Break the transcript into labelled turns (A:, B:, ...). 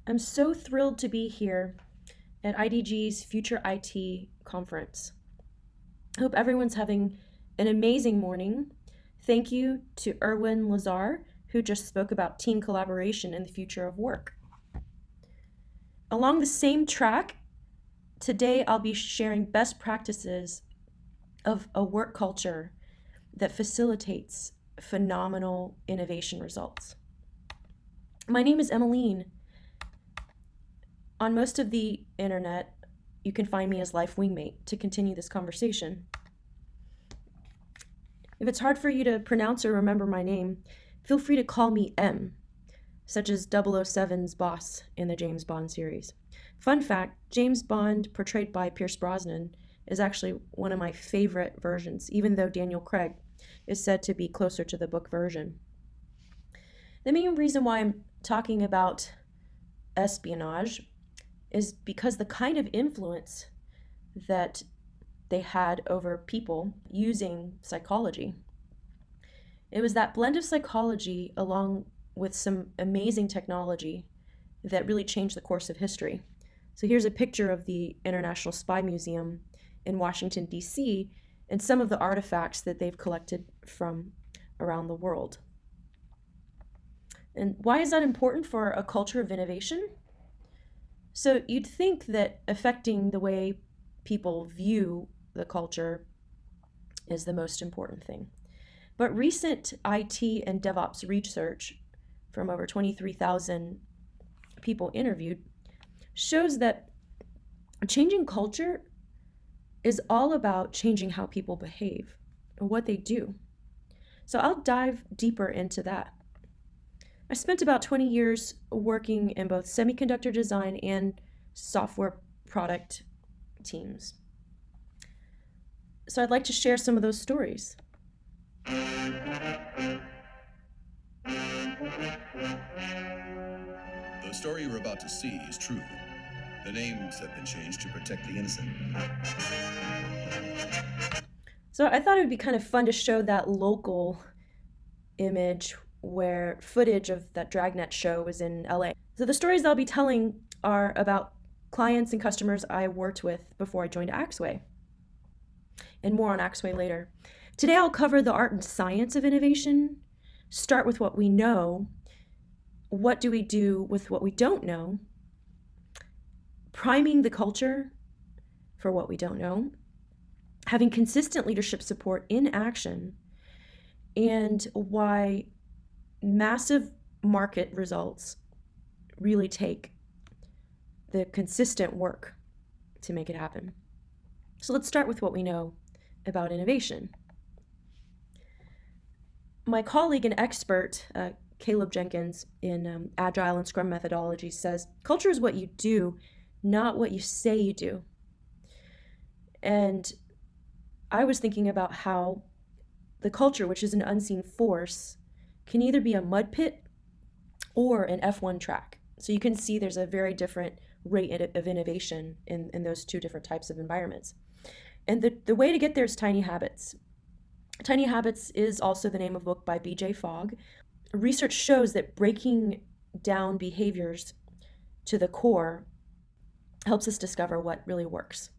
A: I'm so thrilled to be here at IDG's Future IT conference. I hope everyone's having an amazing morning. Thank you to Erwin Lazar, who just spoke about team collaboration and the future of work. Along the same track, today I'll be sharing best practices of a work culture that facilitates phenomenal innovation results. My name is Emmelyn. On most of the internet, you can find me as Life Wingmate to continue this conversation. If it's hard for you to pronounce or remember my name, feel free to call me M, such as 007's boss in the James Bond series. Fun fact, James Bond, portrayed by Pierce Brosnan, is actually one of my favorite versions, even though Daniel Craig is said to be closer to the book version. The main reason why I'm talking about espionage is because the kind of influence that they had over people using psychology. It was that blend of psychology along with some amazing technology that really changed the course of history. So here's a picture of the International Spy Museum in Washington, D.C., and some of the artifacts that they've collected from around the world. And why is that important for a culture of innovation? So you'd think that affecting the way people view the culture is the most important thing. But recent IT and DevOps research from over 23,000 people interviewed shows that changing culture is all about changing how people behave and what they do. So I'll dive deeper into that. I spent about 20 years working in both semiconductor design and software product teams. So I'd like to share some of those stories.
B: The story you're about to see is true. The names have been changed to protect the innocent.
A: So I thought it would be kind of fun to show that local image where footage of that Dragnet show was in LA. So the stories I'll be telling are about clients and customers I worked with before I joined Axway. And more on Axway later. Today I'll cover the art and science of innovation, start with what we know, what do we do with what we don't know, priming the culture for what we don't know, having consistent leadership support in action, and why massive market results really take the consistent work to make it happen. So let's start with what we know about innovation. My colleague and expert, Caleb Jenkins, in Agile and Scrum methodology says, culture is what you do, not what you say you do. And I was thinking about how the culture, which is an unseen force, can either be a mud pit or an F1 track. So you can see there's a very different rate of innovation in those two different types of environments. And the way to get there is Tiny Habits. Tiny Habits is also the name of a book by B.J. Fogg. Research shows that breaking down behaviors to the core helps us discover what really works.